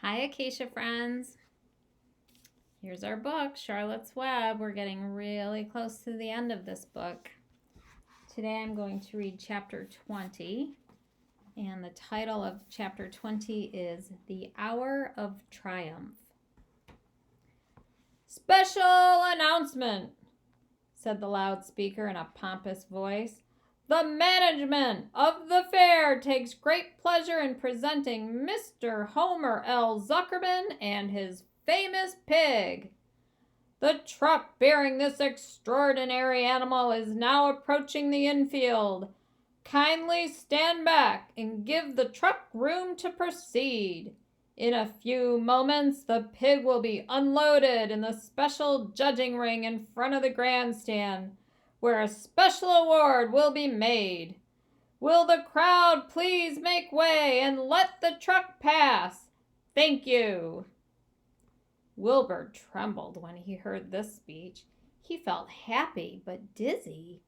Hi, Acacia friends. Here's our book, Charlotte's Web. We're getting really close to the end of this book. Today I'm going to read chapter 20, and the title of chapter 20 is The Hour of Triumph. Special announcement, said the loudspeaker in a pompous voice. The management of the fair takes great pleasure in presenting Mr. Homer L. Zuckerman and his famous pig. The truck bearing this extraordinary animal is now approaching the infield. Kindly stand back and give the truck room to proceed. In a few moments, the pig will be unloaded in the special judging ring in front of the grandstand, where a special award will be made. Will the crowd please make way and let the truck pass? Thank you. Wilbur trembled when he heard this speech. He felt happy but dizzy.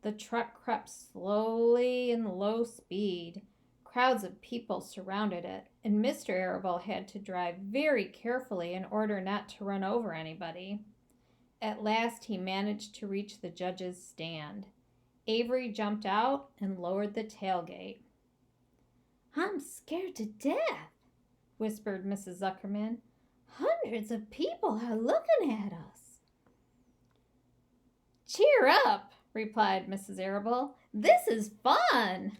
The truck crept slowly in low speed. Crowds of people surrounded it, and Mr. Arable had to drive very carefully in order not to run over anybody. At last he managed to reach the judge's stand. Avery jumped out and lowered the tailgate. I'm scared to death, whispered Mrs. Zuckerman. Hundreds of people are looking at us. Cheer up, replied Mrs. Arable. This is fun.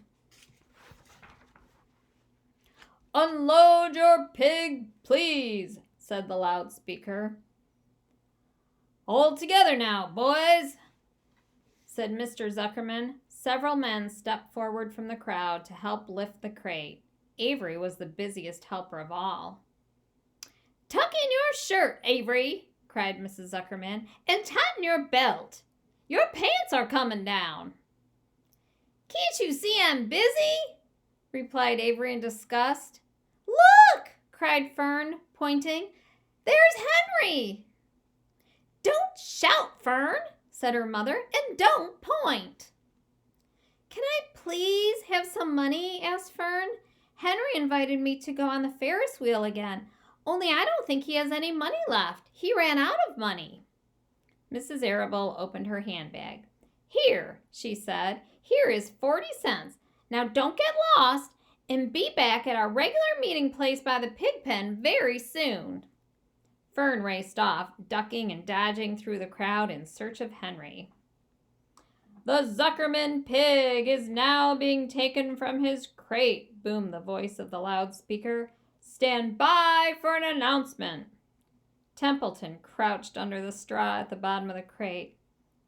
Unload your pig, please, said the loudspeaker. Hold together now, boys, said Mr. Zuckerman. Several men stepped forward from the crowd to help lift the crate. Avery was the busiest helper of all. Tuck in your shirt, Avery, cried Mrs. Zuckerman, and tighten your belt. Your pants are coming down. Can't you see I'm busy? Replied Avery in disgust. Look, cried Fern, pointing. There's Henry. Don't shout, Fern, said her mother, and don't point. Can I please have some money? Asked Fern. Henry invited me to go on the Ferris wheel again, only I don't think he has any money left. He ran out of money. Mrs. Arable opened her handbag. Here, she said, here is 40 cents. Now don't get lost and be back at our regular meeting place by the pig pen very soon. Fern raced off, ducking and dodging through the crowd in search of Henry. The Zuckerman pig is now being taken from his crate, boomed the voice of the loudspeaker. Stand by for an announcement. Templeton crouched under the straw at the bottom of the crate.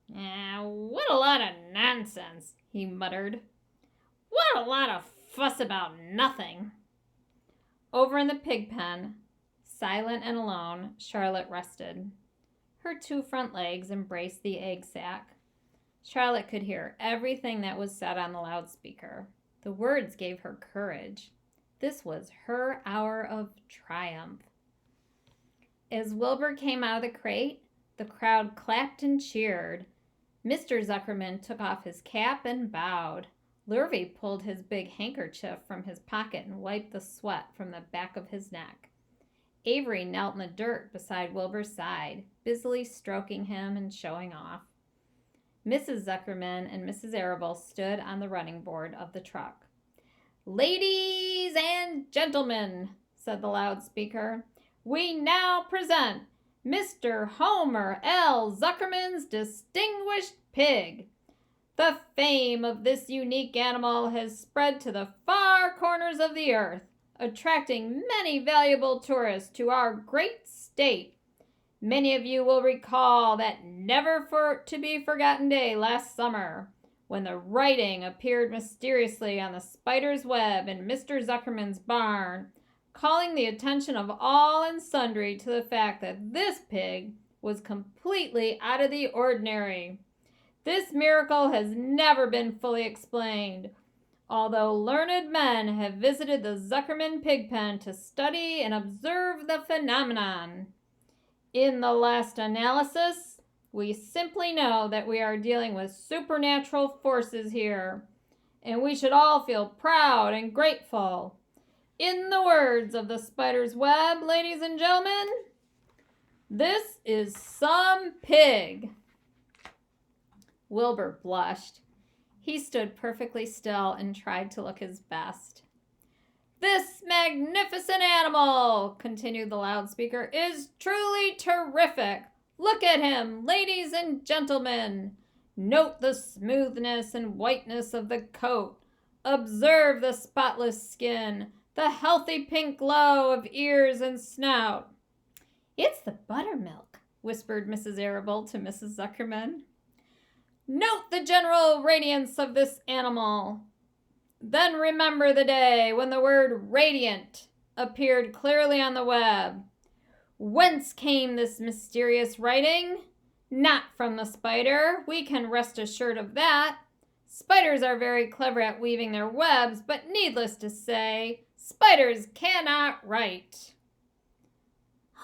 What a lot of nonsense, he muttered. What a lot of fuss about nothing. Over in the pig pen, silent and alone, Charlotte rested. Her two front legs embraced the egg sack. Charlotte could hear everything that was said on the loudspeaker. The words gave her courage. This was her hour of triumph. As Wilbur came out of the crate, the crowd clapped and cheered. Mr. Zuckerman took off his cap and bowed. Lurvy pulled his big handkerchief from his pocket and wiped the sweat from the back of his neck. Avery knelt in the dirt beside Wilbur's side, busily stroking him and showing off. Mrs. Zuckerman and Mrs. Arable stood on the running board of the truck. Ladies and gentlemen, said the loudspeaker, we now present Mr. Homer L. Zuckerman's distinguished pig. The fame of this unique animal has spread to the far corners of the earth, attracting many valuable tourists to our great state. Many of you will recall that never-to-be-forgotten day last summer, when the writing appeared mysteriously on the spider's web in Mr. Zuckerman's barn, calling the attention of all and sundry to the fact that this pig was completely out of the ordinary. This miracle has never been fully explained, although learned men have visited the Zuckerman pig pen to study and observe the phenomenon. In the last analysis, we simply know that we are dealing with supernatural forces here, and we should all feel proud and grateful. In the words of the spider's web, ladies and gentlemen, this is some pig. Wilbur blushed. He stood perfectly still and tried to look his best. This magnificent animal, continued the loudspeaker, is truly terrific. Look at him, ladies and gentlemen. Note the smoothness and whiteness of the coat. Observe the spotless skin, the healthy pink glow of ears and snout. It's the buttermilk, whispered Mrs. Arable to Mrs. Zuckerman. Note the general radiance of this animal. Then remember the day when the word radiant appeared clearly on the web. Whence came this mysterious writing? Not from the spider, we can rest assured of that. Spiders are very clever at weaving their webs, but needless to say, spiders cannot write.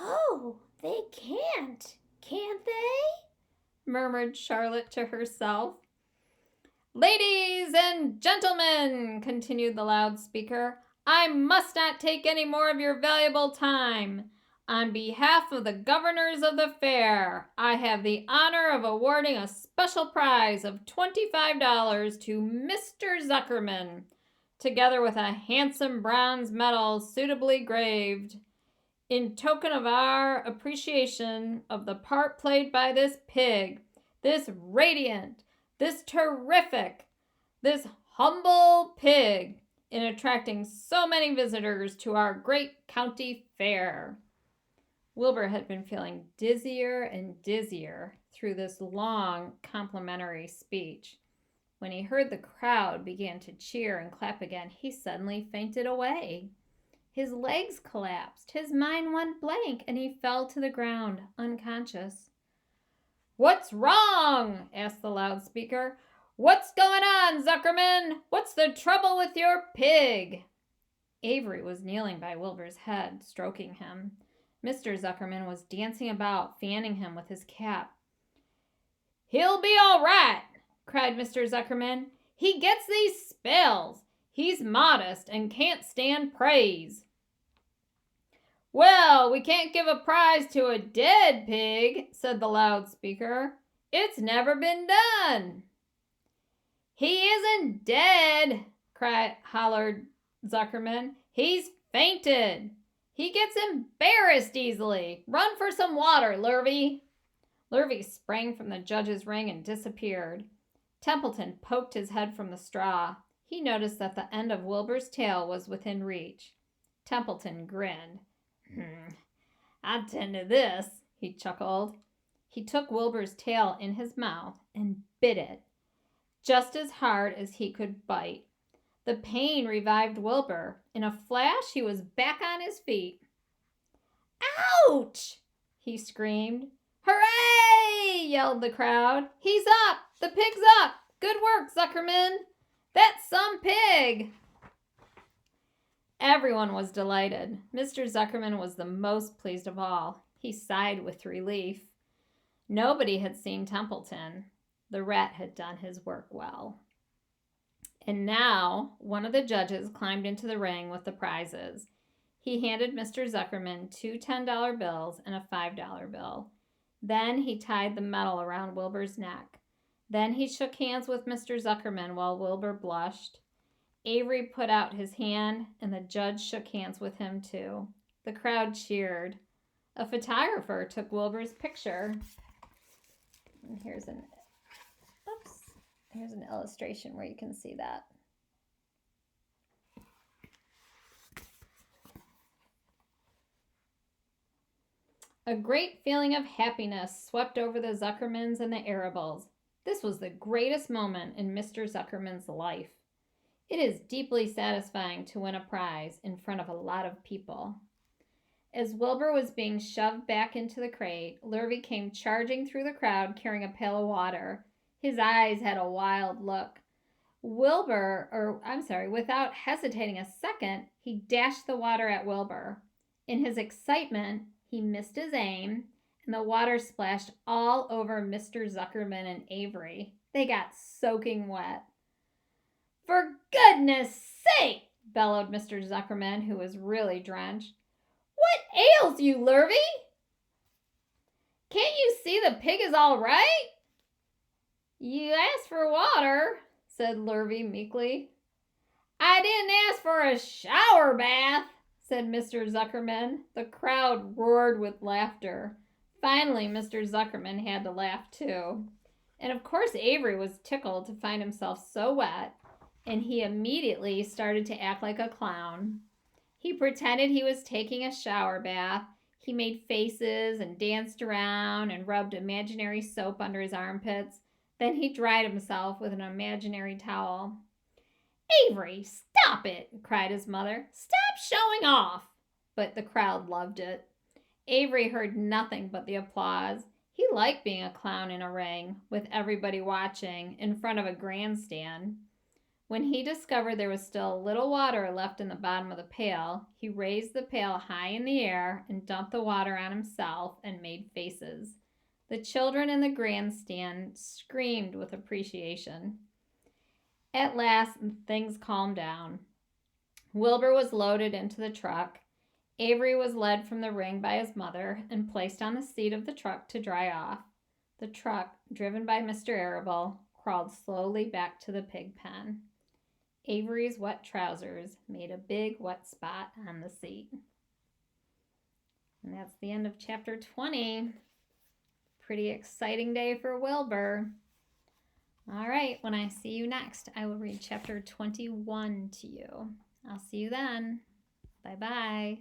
Oh, they can't they? Murmured Charlotte to herself. Ladies and gentlemen, continued the loudspeaker, I must not take any more of your valuable time. On behalf of the governors of the fair, I have the honor of awarding a special prize of $25 to Mr. Zuckerman, together with a handsome bronze medal suitably graved, in token of our appreciation of the part played by this pig, this radiant, this terrific, this humble pig, in attracting so many visitors to our great county fair. Wilbur had been feeling dizzier and dizzier through this long complimentary speech. When he heard the crowd began to cheer and clap again, he suddenly fainted away. His legs collapsed, his mind went blank, and he fell to the ground, unconscious. What's wrong? Asked the loudspeaker. What's going on, Zuckerman? What's the trouble with your pig? Avery was kneeling by Wilbur's head, stroking him. Mr. Zuckerman was dancing about, fanning him with his cap. He'll be all right, cried Mr. Zuckerman. He gets these spells. He's modest and can't stand praise. Well, we can't give a prize to a dead pig, said the loudspeaker. It's never been done. He isn't dead, hollered Zuckerman. He's fainted. He gets embarrassed easily. Run for some water, Lurvy. Lurvy sprang from the judge's ring and disappeared. Templeton poked his head from the straw. He noticed that the end of Wilbur's tail was within reach. Templeton grinned. I'll tend to this, he chuckled. He took Wilbur's tail in his mouth and bit it, just as hard as he could bite. The pain revived Wilbur. In a flash, he was back on his feet. Ouch! He screamed. Hooray! Yelled the crowd. He's up! The pig's up! Good work, Zuckerman! That's some pig! Everyone was delighted. Mr. Zuckerman was the most pleased of all. He sighed with relief. Nobody had seen Templeton. The rat had done his work well. And now one of the judges climbed into the ring with the prizes. He handed Mr. Zuckerman 2 $10 bills and a $5 bill. Then he tied the medal around Wilbur's neck. Then he shook hands with Mr. Zuckerman while Wilbur blushed. Avery put out his hand, and the judge shook hands with him too. The crowd cheered. A photographer took Wilbur's picture. And here's an illustration where you can see that. A great feeling of happiness swept over the Zuckermans and the Arables. This was the greatest moment in Mr. Zuckerman's life. It is deeply satisfying to win a prize in front of a lot of people. As Wilbur was being shoved back into the crate, Lurvy came charging through the crowd carrying a pail of water. His eyes had a wild look. Without hesitating a second, he dashed the water at Wilbur. In his excitement, he missed his aim, and the water splashed all over Mr. Zuckerman and Avery. They got soaking wet. For goodness sake, bellowed Mr. Zuckerman, who was really drenched. What ails you, Lurvy? Can't you see the pig is all right? You asked for water, said Lurvy meekly. I didn't ask for a shower bath, said Mr. Zuckerman. The crowd roared with laughter. Finally, Mr. Zuckerman had to laugh too. And of course, Avery was tickled to find himself so wet, and he immediately started to act like a clown. He pretended he was taking a shower bath. He made faces and danced around and rubbed imaginary soap under his armpits. Then he dried himself with an imaginary towel. Avery, stop it, cried his mother. Stop showing off. But the crowd loved it. Avery heard nothing but the applause. He liked being a clown in a ring, with everybody watching, in front of a grandstand. When he discovered there was still a little water left in the bottom of the pail, he raised the pail high in the air and dumped the water on himself and made faces. The children in the grandstand screamed with appreciation. At last, things calmed down. Wilbur was loaded into the truck. Avery was led from the ring by his mother and placed on the seat of the truck to dry off. The truck, driven by Mr. Arable, crawled slowly back to the pig pen. Avery's wet trousers made a big wet spot on the seat. And that's the end of chapter 20. Pretty exciting day for Wilbur. All right, when I see you next, I will read chapter 21 to you. I'll see you then. Bye-bye.